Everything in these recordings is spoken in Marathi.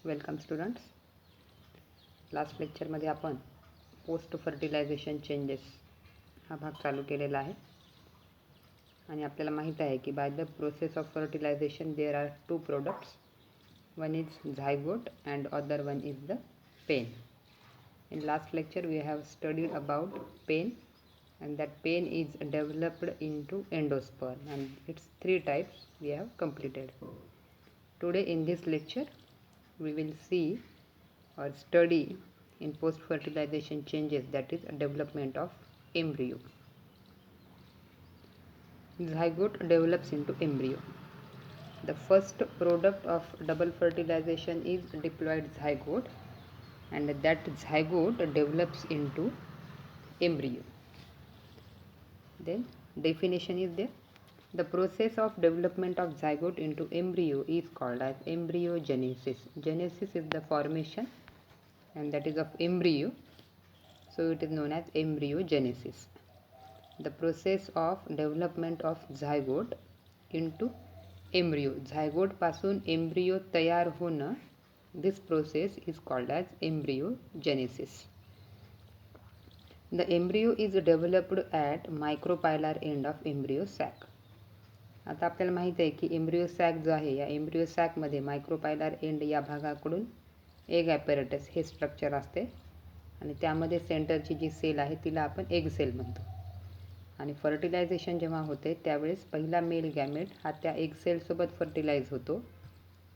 Welcome students. लास्ट लेक्चरमध्ये आपण पोस्ट फर्टिलायझेशन चेंजेस हा भाग चालू केलेला आहे आणि आपल्याला माहीत आहे की by the process of fertilization there are two products. One is zygote and other one is the PEN. In last lecture we have studied about pen, and that pen is developed into endosperm, and its three types we have completed. Today in this lecture we will see or study in post fertilization changes, that is development of embryo. Zygote develops into embryo. The first product of double fertilization is diploid zygote, and that zygote develops into embryo. Then definition is there. The process of development of zygote into embryo is called as embryogenesis. Genesis is the formation, and that is of embryo, so it is known as embryogenesis. The process of development of zygote into embryo, zygote पासून embryo तयार होणं, this process is called as embryogenesis. The embryo is developed at micropylar end of embryo sac. आता आपल्याला माहित आहे की एम्ब्रियो सॅक जो आहे, या एम्ब्रियो सॅकमध्ये मायक्रोपायलर एंड या भागाकडून एग ॲपॅरेटस हे स्ट्रक्चर असते आणि त्यामध्ये सेंटरची जी सेल आहे तिला आपण एग सेल म्हणतो. आणि फर्टिलायझेशन जेव्हा होते त्यावेळेस पहिला मेल गॅमेट हा त्या एग सेलसोबत फर्टिलाइज होतो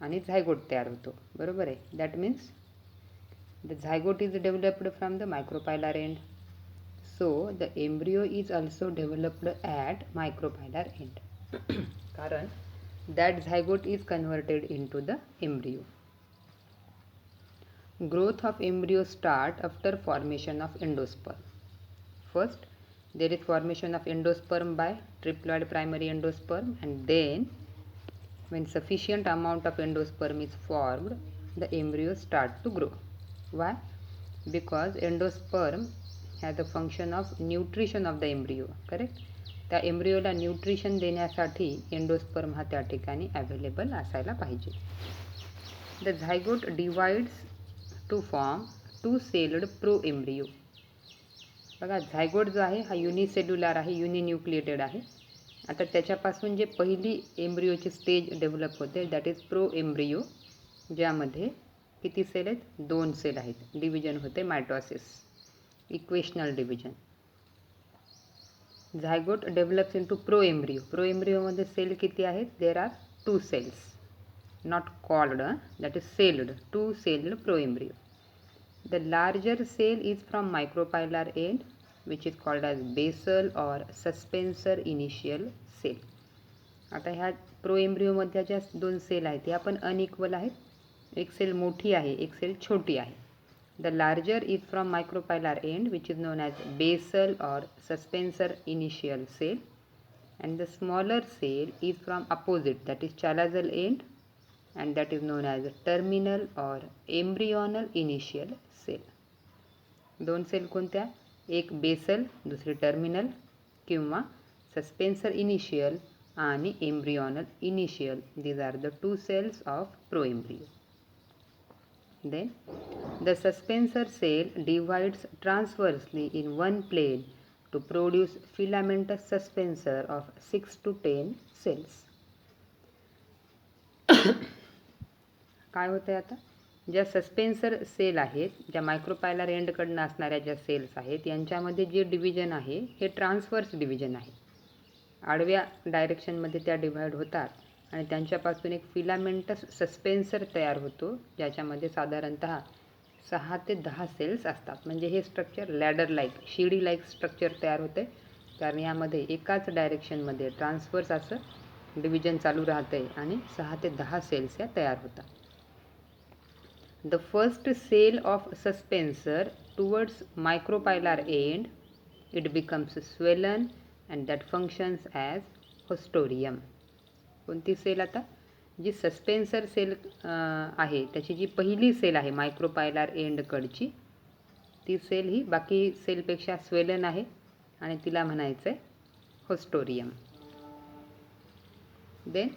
आणि झायगोट तयार होतो. बरोबर आहे. That means the zygote is developed from the micropylar end. So the embryo is also developed at micropylar end. कारण that zygote is converted into the embryo. Growth of embryo start after formation of endosperm. First, there is formation of endosperm by triploid primary endosperm, and then when sufficient amount of endosperm is formed, the embryo start to grow. Why? Because endosperm has the function of nutrition of the embryo. Correct? त्या एम्ब्रियोला न्यूट्रिशन देण्यासाठी एंडोस्पर्म हा त्या ठिकाणी अवेलेबल असायला पाहिजे. The zygote divides to form two celled pro embryo. बघा, झायगोट जो आहे हा युनिसेल्युलर आहे, युनिन्यूक्लिएटेड आहे. आता त्याच्यापासून जे पहिली एम्ब्रियोची स्टेज डेव्हलप होते दॅट इज प्रो एम्ब्रियो, ज्यामध्ये किती सेल आहेत? 2 सेल आहेत. डिव्हिजन होते mitosis, equational division. Zygote develops into pro embryo. Pro एम्ब्रियोमध्ये सेल किती आहेत? There are 2 cells, not called, that is celled, 2 celled pro embryo. The larger cell is from micropylar end which is called as basal or suspensor initial cell. आता ह्या प्रो एम्ब्रियोमध्ये ज्या 2 सेल आहेत त्या पण अनइक्वल आहेत. एक सेल मोठी आहे, एक सेल छोटी आहे. The larger is from micropylar end, which is known as basal or suspensor initial cell, and the smaller cell is from opposite, that is chalazal end, and that is known as terminal or embryonal initial cell. 2 cell कोणत्या? एक बेसल, दुसरी टर्मिनल किंवा सस्पेन्सर इनिशियल आणि embryonal initial. These are the 2 cells of proembryo. Then the suspensor cell divides transversely in one plane to produce filamentous suspensor of 6 to 10 cells. काय होतं आहे आता? ज्या सस्पेन्सर सेल आहेत, ज्या मायक्रोपायलर एंडकडनं असणाऱ्या ज्या सेल्स आहेत, यांच्यामध्ये जे डिव्हिजन आहे हे ट्रान्सवर्स डिव्हिजन आहे. आडव्या डायरेक्शनमध्ये त्या डिव्हाइड होतात आणि त्यांच्यापासून एक फिलामेंटस सस्पेन्सर तयार होतो, ज्याच्यामध्ये साधारणतः 6 ते 10 सेल्स असतात. म्हणजे हे स्ट्रक्चर लॅडर लाईक, शिडी लाईक स्ट्रक्चर तयार होते, कारण यामध्ये एकाच डायरेक्शनमध्ये ट्रान्सफर्स असं डिव्हिजन चालू राहतं आहे आणि 6 ते 10 सेल्स या तयार होतात. The first cell of suspensor towards micropylar end, it becomes swollen and that functions as haustorium. कोणती सेल? आता जी सस्पेन्सर सेल आहे त्याची जी पहिली सेल आहे मायक्रोपायलर एंडकडची, ती सेल ही बाकी सेलपेक्षा स्वेलन आहे आणि तिला म्हणायचं आहे haustorium. Then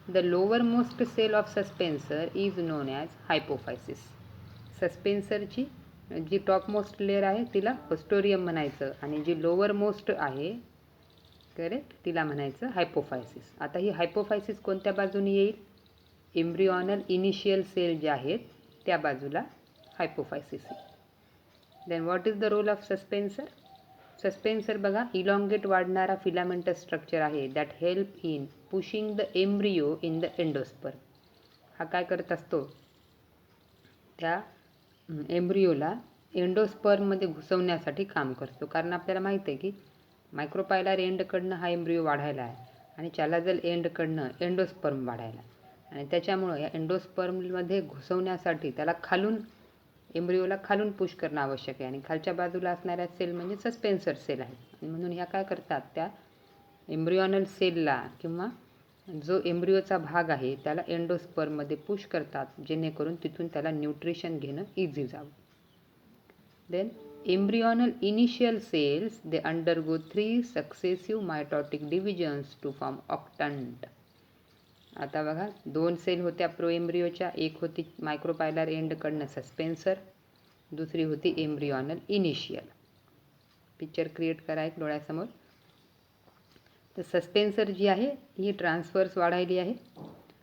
the lower most cell of suspensor is known as hypophysis. सस्पेन्सरची जी टॉप मोस्ट लेअर आहे तिला पोस्टोरियम म्हणायचं आणि जी लोअर मोस्ट आहे करेक्ट तिला म्हणायचं हायपोफायसिस. आता ही हायपोफायसिस कोणत्या बाजूने येईल? एम्ब्रिओनल इनिशियल सेल जे आहेत त्या बाजूला हायपोफायसिस येईल. Then what is the role of suspensor? Suspensor बघा इलॉंगेट वाढणारा फिलामेंटस स्ट्रक्चर आहे that help in pushing the embryo in the endosperm. हा काय करत असतो? त्या एम्ब्रिओला एंडोस्पर्ममध्ये घुसवण्यासाठी काम करतो. कारण आपल्याला माहीत आहे की मायक्रोपायलर एंडकडनं हा एम्ब्रिओ वाढायला आहे आणि चॅलाजल एंडकडनं एंडोस्पर्म वाढायला आणि त्याच्यामुळं या एंडोस्पर्ममध्ये घुसवण्यासाठी त्याला खालून एम्ब्रिओला खालून पुश करणं आवश्यक आहे आणि खालच्या बाजूला असणाऱ्या सेल म्हणजे सस्पेन्सर सेल आहेत. आणि म्हणून ह्या काय करतात? त्या एम्ब्रिओनल सेलला किंवा जो एम्ब्रिओचा भाग आहे त्याला एंडोस्पर्ममध्ये पुश करतात जेणेकरून तिथून त्याला न्यूट्रिशन घेणं इझी जावं. Then embryonal initial cells they undergo 3 successive mitotic divisions to form octant. आता बघा 2 सेल होत्या प्रोएम्ब्रिओच्या, एक होती मायक्रोपायलर एंडकडनं सस्पेन्सर, दुसरी होती एम्ब्रिओनल इनिशियल. पिक्चर क्रिएट करा एक डोळ्यासमोर. तर सस्पेन्सर जी आहे ही ट्रान्सफर्स वाढायली आहे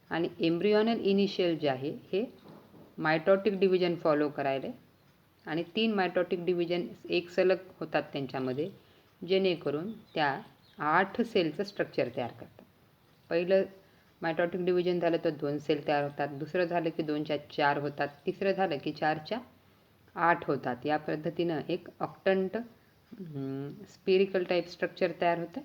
आणि एम्ब्रिओनल इनिशियल जे आहे हे मायटॉटिक डिव्हिजन फॉलो करायला आणि 3 मायटॉटिक डिव्हिजन एक सलग होतात त्यांच्यामध्ये जेणेकरून त्या 8 सेलचं स्ट्रक्चर तयार करतात. पहिलं मायटॉटिक डिव्हिजन झालं तर 2 सेल तयार होतात, दुसरं झालं की 2च्या 4 होतात, तिसरं झालं की 4च्या 8 होतात. या पद्धतीनं एक ऑक्टंट स्पिरिकल टाईप स्ट्रक्चर तयार होतं.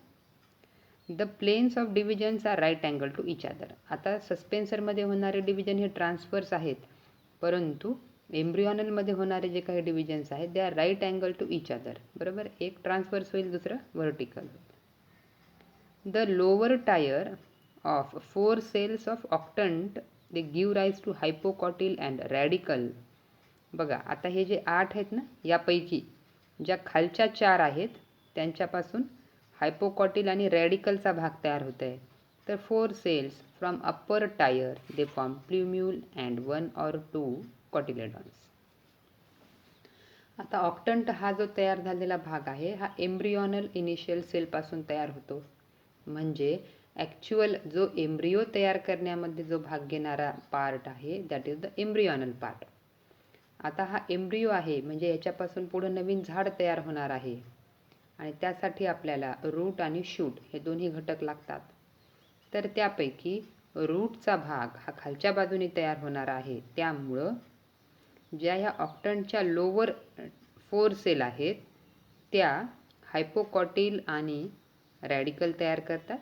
The planes of divisions are right angle to each other. आता सस्पेन्सरमध्ये होणारे डिव्हिजन हे ट्रान्सफर्स आहेत, परंतु एम्ब्रिओनलमध्ये होणारे जे काही डिव्हिजन्स आहेत they are right angle to each other. बरोबर, एक ट्रान्सफर्स होईल, दुसरं व्हर्टिकल होईल. The lower tier of 4 cells of octant they give rise to hypocotyl and radicle. बघा आता हे जे 8 आहेत ना, यापैकी ज्या खालच्या 4 आहेत त्यांच्यापासून हायपोकॉटिल आणि रॅडिकलचा भाग तयार होत आहे. तर 4 cells from upper tier they form plumule and 1 or 2 cotyledons. आता ऑक्टंट हा जो तयार झालेला भाग आहे हा एम्ब्रिओनल इनिशियल सेलपासून तयार होतो. म्हणजे ॲक्च्युअल जो एम्ब्रिओ तयार करण्यामध्ये जो भाग घेणारा पार्ट आहे दॅट इज द एम्ब्रिओनल पार्ट. आता हा एम्ब्रिओ आहे म्हणजे याच्यापासून पुढं नवीन झाड तयार होणार आहे आणि त्यासाठी आपल्याला रूट आणि शूट हे दोन्ही घटक लागतात. तर त्यापैकी रूटचा भाग हा खालच्या बाजूने तयार होणार आहे. त्यामुळं ज्या ह्या ऑक्टंटच्या लोअर 4 सेल आहेत त्या हायपोकॉटिल आणि रॅडिकल तयार करतात.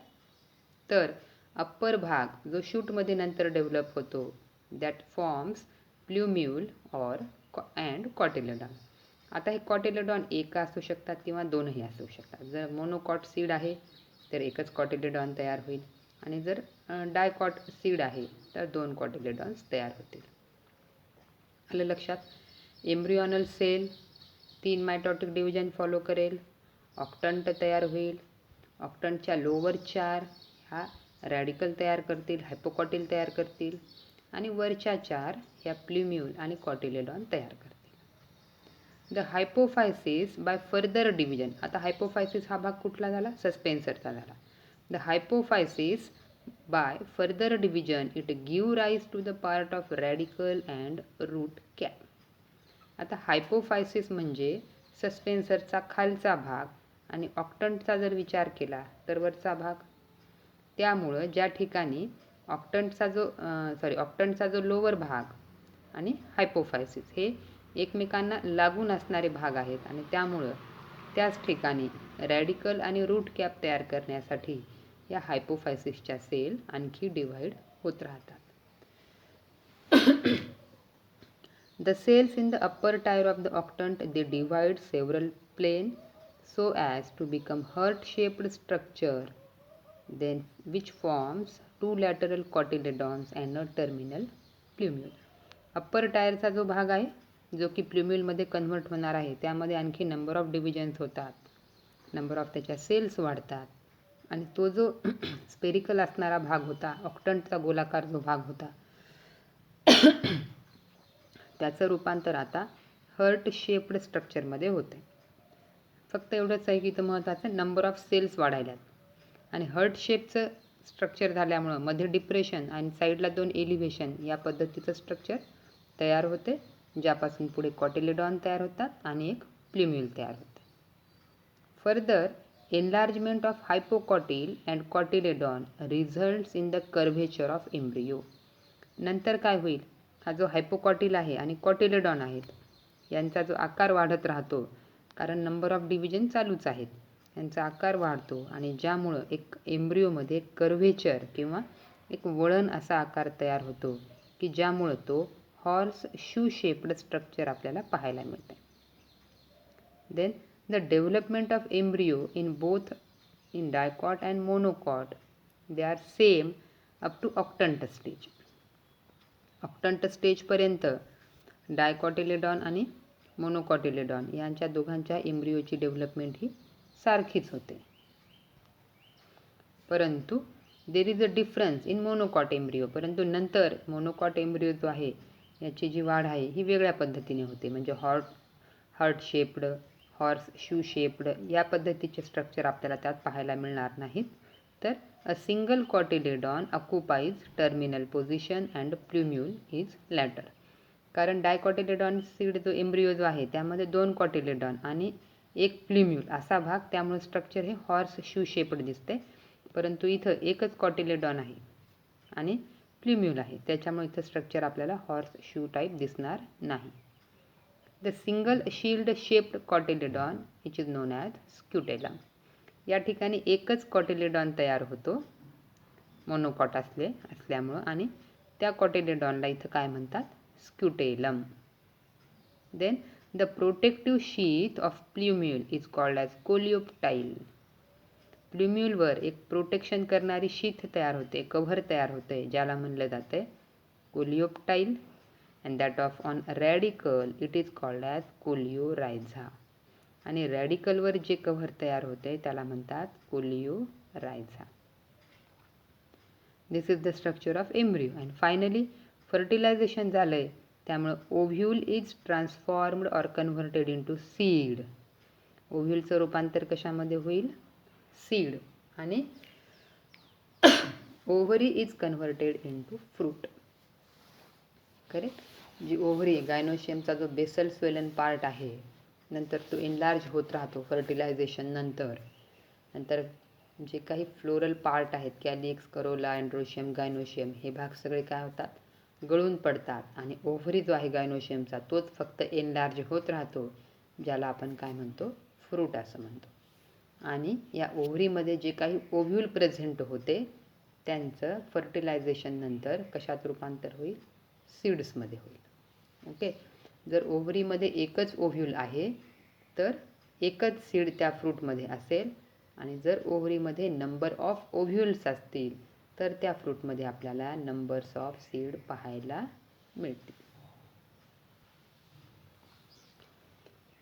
तर अप्पर भाग जो शूटमध्ये नंतर डेव्हलप होतो that forms plumule or and cotyledon. आता हे कॉटिलेडॉन एक असू शकतात किंवा 2ही असू शकतात. जर मोनोकॉट सीड आहे तर एकच कॉटिलेडॉन तयार होईल आणि जर डायकॉट सीड आहे तर 2 कॉटिलेडॉन्स तयार होतील. आलं लक्षात? एम्ब्रिओनल सेल 3 मायटॉटिक डिव्हिजन फॉलो करेल, ऑक्टंट तयार होईल, ऑक्टंटच्या लोअर 4 ह्या रॅडिकल तयार करतील, हायपोकॉटिल तयार करतील आणि वरच्या 4 ह्या प्ल्युम्यूल आणि कॉटिलेडॉन तयार करतील. The hypophysis by further division. आता हायपोफायसिस हा भाग कुठला झाला? सस्पेन्सरचा झाला. The hypophysis by further division it give rise to the part of radical and root cap. आता हायपोफायसिस म्हणजे सस्पेन्सरचा खालचा भाग आणि ऑक्टंटचा जर विचार केला तर वरचा भाग. त्यामुळं ज्या ठिकाणी ऑक्टंटचा जो लोअर भाग आणि हायपोफायसिस हे एकमेकांना लागून असणारे भाग आहेत आणि त्यामुळं त्याच ठिकाणी रॅडिकल आणि रूट कॅप तयार करण्यासाठी या हायपोफायसिसच्या सेल आणखी डिवाइड होत राहतात. The cells in the upper tier of the octant they divide several plane so as to become heart-shaped structure, then which forms 2 lateral cotyledons and a terminal plumule. Upper टायरचा जो भाग आहे जो की प्ल्युम्यूलमध्ये कन्व्हर्ट होणार आहे त्यामध्ये आणखी नंबर ऑफ डिव्हिजन्स होतात, नंबर ऑफ त्याच्या सेल्स वाढतात आणि तो जो स्पेरिकल असणारा भाग होता, ऑक्टंटचा गोलाकार जो भाग होता, त्याचं रूपांतर आता हर्ट शेप्ड स्ट्रक्चरमध्ये होतं. फक्त एवढंच आहे की इथं महत्त्वाचं नंबर ऑफ सेल्स वाढायल्यात आणि हर्ट शेपचं स्ट्रक्चर झाल्यामुळं मध्ये डिप्रेशन आणि साईडला 2 एलिव्हेशन या पद्धतीचं स्ट्रक्चर तयार होते, ज्यापासून पुढे कॉटिलेडॉन तयार होतात आणि एक प्ल्युम्यूल तयार होते. Further enlargement of hypocotyle and cotyledon results in the curvature of embryo. नंतर काय होईल, हा जो हायपोकॉटिल आहे आणि कॉटिलेडॉन आहेत यांचा जो आकार वाढत राहतो, कारण नंबर ऑफ डिव्हिजन चालूच आहेत, यांचा आकार वाढतो आणि ज्यामुळं एक एम्ब्रियोमध्ये कर्व्हेचर किंवा एक वळण असा आकार तयार होतो की ज्यामुळं तो हॉर्स शू शेप्ड स्ट्रक्चर आपल्याला पाहायला मिळते. Then the development of embryo in both in dicot and monocot, they are same up to octant stage. octant stage पर्यंत डायकॉटिलेडॉन आणि मोनोकॉटिलेडॉन यांच्या दोघांच्या एम्ब्रियोची डेव्हलपमेंट ही सारखीच होते. परंतु there is a difference in monocot embryo. परंतु नंतर मोनोकॉट एम्ब्रियो जो आहे याची जी वाढ आहे ही वेगळ्या पद्धतीने होते, म्हणजे heart shaped, horse shoe shaped या पद्धतीचे स्ट्रक्चर आपल्याला त्यात पाहायला मिळणार नाहीत. तर a single cotyledon occupies terminal position and plumule is lateral. कारण डायकॉटिलेडॉन सीड जो एम्ब्रियो जो आहे त्यामध्ये 2 कॉटिलेडॉन आणि एक प्ल्युम्यूल असा भाग, त्यामुळे स्ट्रक्चर हे हॉर्स शू शेप्ड दिसते. परंतु इथं एकच कॉटिलेडॉन आहे आणि प्ल्युम्यूल आहे, त्याच्यामुळे इथं स्ट्रक्चर आपल्याला हॉर्स शू टाईप दिसणार नाही. The single shield shaped cotyledon which is known as scutellum. या ठिकाणी एकच कॉटिलेडॉन तयार होतो मोनोकॉट असल्यामुळं आणि त्या कॉटिलेडॉनला इथं काय म्हणतात, scutellum. Then the protective sheath of plumule is called as coleoptile. प्ल्युम्यूलवर एक प्रोटेक्शन करणारी शीथ तयार होते, कव्हर तयार होते, ज्याला म्हणलं जातं कोलिओप्टाईल. and that of on radical it is called as कोलिओरायझा. आणि रॅडिकलवर जे कव्हर तयार होते त्याला म्हणतात coleorhiza. This is the structure of embryo. And finally fertilization झालंय, त्यामुळे ovule is transformed or converted into seed. ओव्ह्यूलचं रूपांतर कशामध्ये होईल, सीड. आणि ovary is converted into fruit. Correct. जी ओव्हरी गायनोशियमचा जो बेसल स्वेलन पार्ट आहे, नंतर तो एनलार्ज होत राहतो फर्टिलायझेशन नंतर जे काही फ्लोरल पार्ट आहेत, कॅलिक्स, करोला, एंड्रोशियम, गायनोशियम, हे भाग सगळे काय होतात, गळून पडतात आणि ओव्हरी जो आहे गायनोशियमचा तोच फक्त एनलार्ज होत राहतो, ज्याला आपण काय म्हणतो, फ्रूट असं म्हणतो. आणि या ओव्हरीमध्ये जे काही ओव्ह्यूल प्रेझेंट होते त्यांचं फर्टिलायझेशन नंतर कशात रूपांतर होईल, सीड्समध्ये होईल. ओके. जर ओव्हरीमध्ये एकच ओव्ह्यूल आहे तर एकच सीड त्या फ्रूटमध्ये असेल, आणि जर ओव्हरीमध्ये नंबर ऑफ ओव्ह्यूल्स असतील तर त्या फ्रूटमध्ये आपल्याला नंबर्स ऑफ सीड पाहायला मिळतील.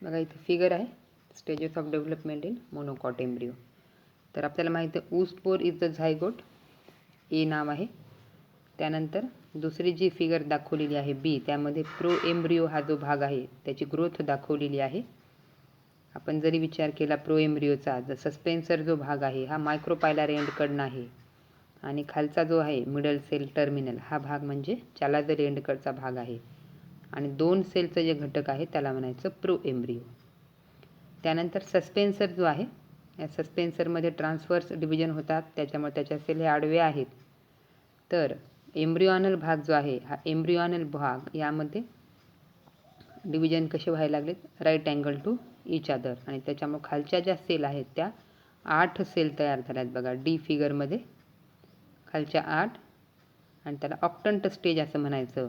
बघा इथे फिगर आहे, stages of development in monocot embryo. तर आपल्याला माहिती आहे ऊसपोर इज द झायगोट, ए नाव आहे. त्यानंतर दुसरी जी फिगर दाखवलेली आहे बी, त्यामध्ये प्रो एम्ब्रियो हा जो भाग आहे त्याची ग्रोथ दाखवलेली आहे. आपण जरी विचार केला प्रो एम्ब्रियोचा, ज सस्पेन्सर जो भाग आहे हा मायक्रोपायलर एंडकडनं आहे आणि खालचा जो आहे मिडल सेल टर्मिनल हा भाग म्हणजे चॅलाझर एंडकडचा भाग आहे आणि 2 सेलचं जे घटक आहे त्याला म्हणायचं प्रो एम्ब्रियो. त्यानंतर सस्पेन्सर जो आहे, या सस्पेन्सरमध्ये ट्रान्सवर्स डिव्हिजन होतात, त्याच्यामुळे त्याच्या सेल हे आडवे आहेत. तर एम्ब्रिओनल भाग जो आहे हा एम्ब्रिओनल भाग यामध्ये डिव्हिजन कसे व्हायला लागलेत, right angle to each other, आणि त्याच्यामुळे खालच्या ज्या सेल आहेत त्या 8 सेल तयार झाल्यात. बघा डी फिगरमध्ये खालच्या 8, आणि त्याला ऑक्टंट स्टेज असं म्हणायचं.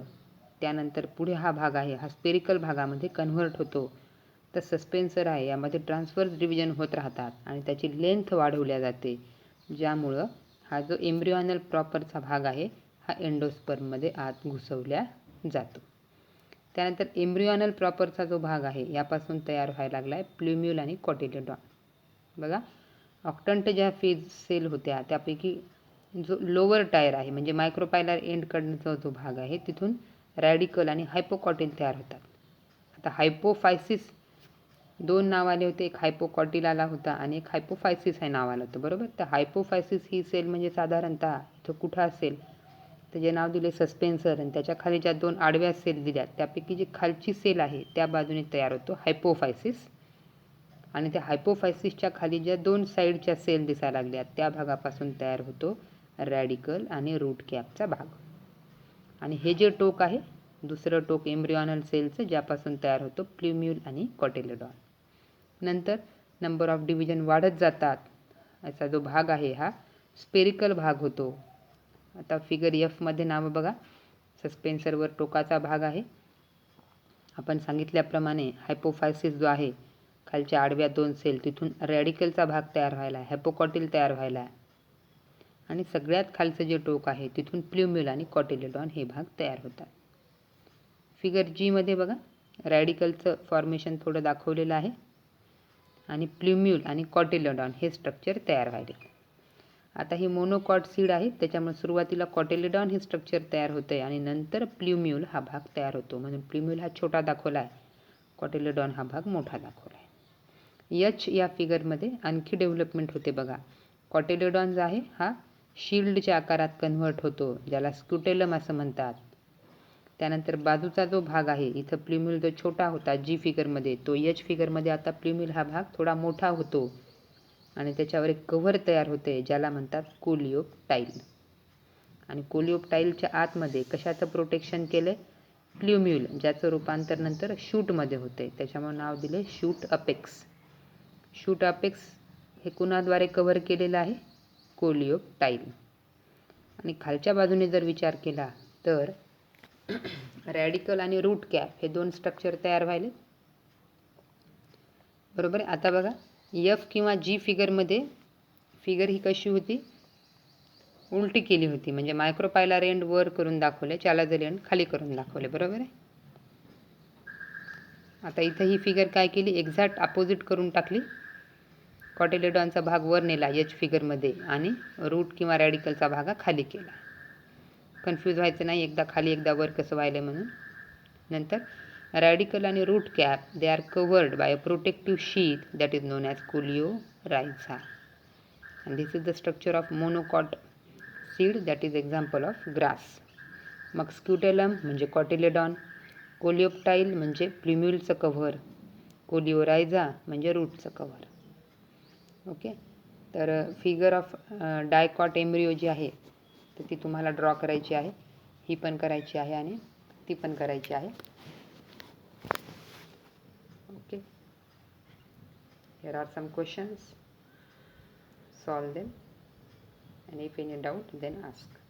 त्यानंतर पुढे हा भाग आहे हा स्पेरिकल भागामध्ये कन्व्हर्ट होतो. तर सस्पेन्सर आहे यामध्ये ट्रान्सफर्स डिव्हिजन होत राहतात आणि त्याची लेंथ वाढवल्या जाते, ज्यामुळं हा जो एम्ब्रिओनल प्रॉपरचा भाग आहे हा एंडोस्पर्ममध्ये आत घुसवल्या जातो. त्यानंतर एम्ब्रिओनल प्रॉपरचा जो भाग आहे यापासून तयार व्हायला लागला आहे प्ल्युम्यूल आणि कॉटिलेडॉन. बघा ऑक्टंट ज्या फेज सेल होत्या त्यापैकी जो लोअर टायर आहे म्हणजे मायक्रोपायलर एंडकडचा जो भाग आहे तिथून रॅडिकल आणि हायपोकॉटिल तयार होतात. आता हायपोफायसिस दोन नाव आले होते, एक हायपोकॉटिल आला होता आणि एक हायपोफायसिस हे नाव आलं होतं बरोबर. तर हायपोफायसिस ही सेल म्हणजे साधारणतः इथं कुठं असेल तर जे नाव दिले सस्पेन्सर आणि त्याच्या खाली ज्या दोन आडव्या सेल दिल्या त्यापैकी जी खालची सेल आहे त्या बाजूने तयार होतो हायपोफायसिस आणि त्या हायपोफायसिसच्या खाली ज्या दोन साईडच्या सेल दिसायला लागल्या त्या भागापासून तयार होतो रॅडिकल आणि रूट कॅपचा भाग. आणि हे जे टोक आहे दुसरं टोक एम्ब्रियॉनल सेलचं ज्यापासून तयार होतो प्ल्युम्यूल आणि कॉटिलेडॉन. नंतर नंबर ऑफ डिव्हिजन वाढत जातात. याचा जो भाग आहे हा स्पेरिकल भाग होतो. आता फिगर एफमध्ये नावं बघा. सस्पेन्सरवर टोकाचा भाग आहे. आपण सांगितल्याप्रमाणे हायपोफायसिस जो आहे खालच्या आडव्या दोन सेल तिथून रॅडिकलचा भाग तयार व्हायला आहे, हायपोकॉटिल तयार व्हायला आहे आणि सगळ्यात खालचं जे टोक आहे तिथून प्ल्युम्यूल आणि कॉटिलेडॉन हे भाग तयार होतात. फिगर जीमध्ये बघा रॅडिकलचं फॉर्मेशन थोडं दाखवलेलं आहे आणि प्ल्युम्यूल आणि कॉटिलेडॉन हे स्ट्रक्चर तयार व्हायले. आता ही मोनोकॉट सीड आहे त्याच्यामुळे सुरुवातीला कॉटिलेडॉन हे स्ट्रक्चर तयार होते आणि नंतर प्ल्युम्यूल हा भाग तयार होतो. म्हणून प्ल्युम्यूल हा छोटा दाखवला आहे, कॉटिलेडॉन हा भाग मोठा दाखवला आहे. एच या फिगरमध्ये आणखी डेव्हलपमेंट होते बघा. कॉटिलेडॉन जो आहे हा शिल्डच्या आकारात कन्व्हर्ट होतो ज्याला स्क्युटेलम असं म्हणतात. त्यानंतर बाजूचा जो भाग आहे इथं प्ल्युम्यूल जो छोटा होता जी फिगरमध्ये तो एच फिगरमध्ये आता प्ल्युम्यूल हा भाग थोडा मोठा होतो आणि त्याच्यावर एक कव्हर तयार होते ज्याला म्हणतात कोलिओप्टाईल. आणि कोलिओप्टाईलच्या आतमध्ये कशाचं प्रोटेक्शन केलं आहे? प्ल्युम्यूल, ज्याचं रूपांतर नंतर शूटमध्ये होते त्याच्यामुळे नाव दिले शूट अपेक्स. शूट अपेक्स हे कुणाद्वारे कव्हर केलेलं आहे? कोलिओप्टाईल. आणि खालच्या बाजूने जर विचार केला तर रॅडिकल आणि रूट कॅप हे दोन स्ट्रक्चर तयार व्हायले बरोबर आहे. आता बघा एफ किंवा जी फिगरमध्ये फिगर ही कशी होती? उलटी केली होती म्हणजे मायक्रोपायलर एंड वर करून दाखवले, चॅलाझल एंड खाली करून दाखवले बरोबर आहे. आता इथं ही फिगर काय केली? एक्झॅक्ट अपोजिट करून टाकली. कॉटिलेडॉनचा भाग वर नेला एच फिगरमध्ये आणि रूट किंवा रॅडिकलचा भाग खाली केला. कन्फ्यूज व्हायचं नाही एकदा खाली एकदा वर कसं व्हायलं म्हणून. नंतर रॅडिकल आणि root cap they are covered by a protective sheath that is known as coleorhiza. and this is the structure of monocot seed that is example of grass. मग स्क्युटेलम म्हणजे कॉटिलेडॉन, कोलिओप्टाईल म्हणजे प्ल्युम्यूलचं कव्हर, कोलिओरायझा म्हणजे रूटचं कव्हर. ओके. तर फिगर ऑफ डायकॉट एम्ब्रिओ जी आहे तर ती तुम्हाला ड्रॉ करायची आहे, ही पण करायची आहे आणि ती पण करायची आहे. Okay. Here are some questions. Solve them and if any doubt then ask.